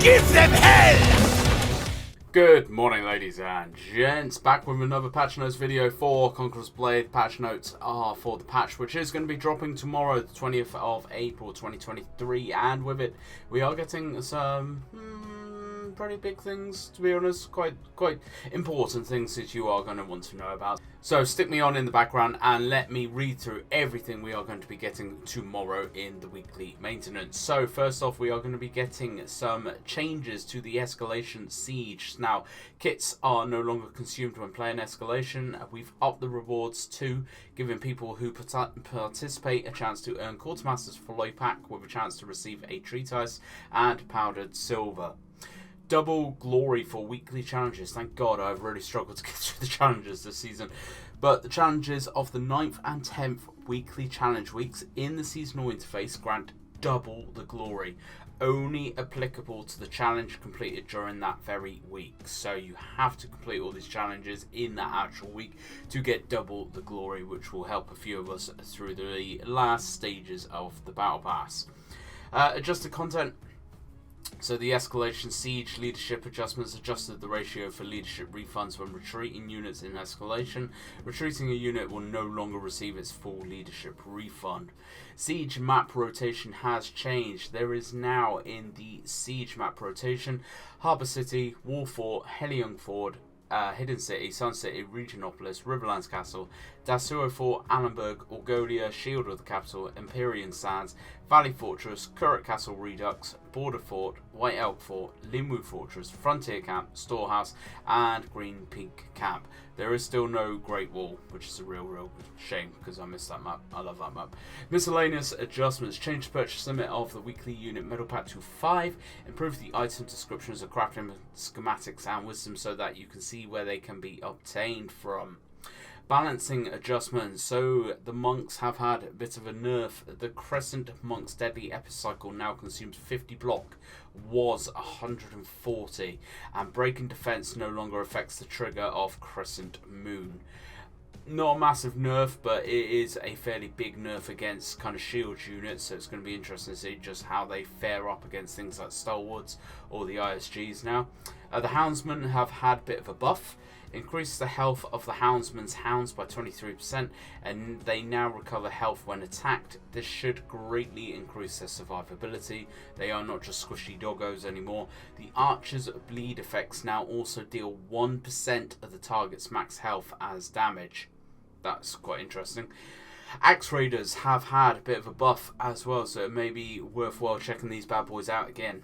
Give them hell! Good morning, ladies and gents. Back with another patch notes video for Conquerors Blade. Patch notes are for the patch which is going to be dropping tomorrow, the 20th of April 2023, and with it we are getting some pretty big things, to be honest, quite important things that you are going to want to know about. So stick me on in the background and let me read through everything we are going to be getting tomorrow in the weekly maintenance. So first off, we are going to be getting some changes to the Escalation Siege. Now, kits are no longer consumed when playing Escalation. We've upped the rewards to giving people who participate a chance to earn Quartermaster's Follow Pack with a chance to receive a Treatise and Powdered Silver. Double glory for weekly challenges. Thank God I've really struggled to get through the challenges this season. But the challenges of the 9th and 10th weekly challenge weeks in the seasonal interface grant double the glory. Only applicable to the challenge completed during that very week. So you have to complete all these challenges in that actual week to get double the glory, which will help a few of us through the last stages of the Battle Pass. Adjusted content. So the Escalation Siege leadership adjustments adjusted the ratio for leadership refunds when retreating units in Escalation. Retreating a unit will no longer receive its full leadership refund. Siege map rotation has changed. There is now in the Siege map rotation Harbour City, Wall Fort, Helion Ford, Hidden City, Sun City, Regionopolis, Riverlands Castle, Dasuo Fort, Allenburg, Orgolia, Shield of the Capital, Empyrean Sands, Valley Fortress, Current Castle Redux, Border Fort, White Elk Fort, Linwood Fortress, Frontier Camp, Storehouse, and Green Peak Camp. There is still no Great Wall, which is a real shame because I missed that map. I love that map. Miscellaneous adjustments. Change the purchase limit of the weekly unit medal pack to 5. Improve the item descriptions of crafting schematics and wisdom so that you can see where they can be obtained from. Balancing adjustments. So the monks have had a bit of a nerf. The Crescent Monk's Deadly Epicycle now consumes 50 block, was 140, and breaking defense no longer affects the trigger of Crescent Moon. Not a massive nerf, but it is a fairly big nerf against kind of shield units, so it's going to be interesting to see just how they fare up against things like Stalwarts or the ISGs now. The Houndsmen have had a bit of a buff. Increase the health of the Houndsman's hounds by 23%, and they now recover health when attacked. This should greatly increase their survivability. They are not just squishy doggos anymore. The Archer's bleed effects now also deal 1% of the target's max health as damage. That's quite interesting. Axe Raiders have had a bit of a buff as well, so it may be worthwhile checking these bad boys out again.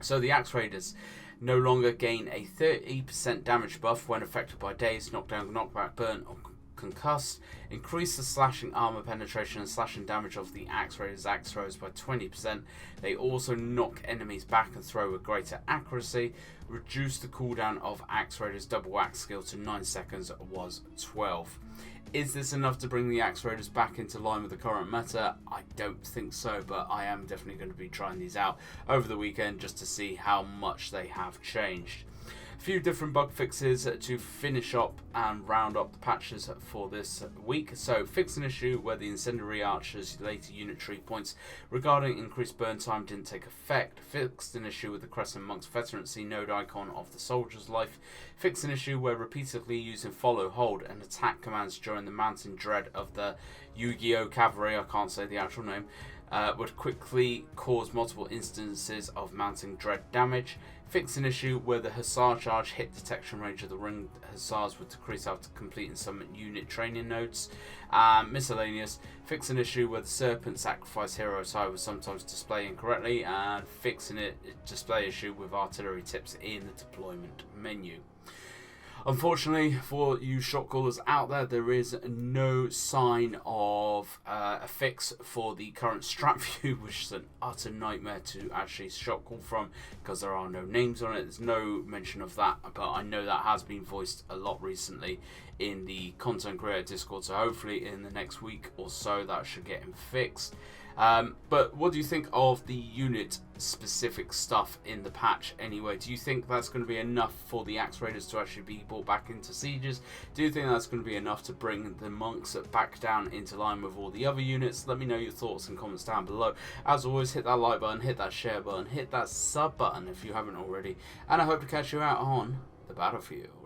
So the Axe Raiders no longer gain a 30% damage buff when affected by daze, knockdown, knockback, burn, or concussed. Increase the slashing armor penetration and slashing damage of the Axe Raiders' axe throws by 20%. They also knock enemies back and throw with greater accuracy. Reduce the cooldown of Axe Raiders' double axe skill to 9 seconds, was 12. Is this enough to bring the Axe Raiders back into line with the current meta? I don't think so, but I am definitely going to be trying these out over the weekend just to see how much they have changed. A few different bug fixes to finish up and round up the patches for this week. So, fix an issue where the Incendiary Archer's later unitary points regarding increased burn time didn't take effect. Fixed an issue with the Crescent Monk's veterancy node icon of the soldier's life. Fix an issue where repeatedly using follow, hold, and attack commands during the mounting dread of the Yu-Gi-Oh! Cavalry, I can't say the actual name, would quickly cause multiple instances of mounting dread damage. Fix an issue where the Hussar charge hit detection range of the ringed Hussars would decrease after completing some unit training nodes. Miscellaneous. Fix an issue where the Serpent Sacrifice hero type would sometimes display incorrectly. And fixing it display issue with artillery tips in the deployment menu. Unfortunately for you shot callers out there, there is no sign of a fix for the current strat view, which is an utter nightmare to actually shot call from because there are no names on it. There's no mention of that, but I know that has been voiced a lot recently in the content creator Discord, so hopefully in the next week or so that should get fixed. But what do you think of the unit specific stuff in the patch anyway? Do you think that's going to be enough for the Axe Raiders to actually be brought back into sieges? Do you think that's going to be enough to bring the monks back down into line with all the other units? Let me know your thoughts and comments down below. As always, hit that like button, hit that share button, hit that sub button if you haven't already, and I hope to catch you out on the battlefield.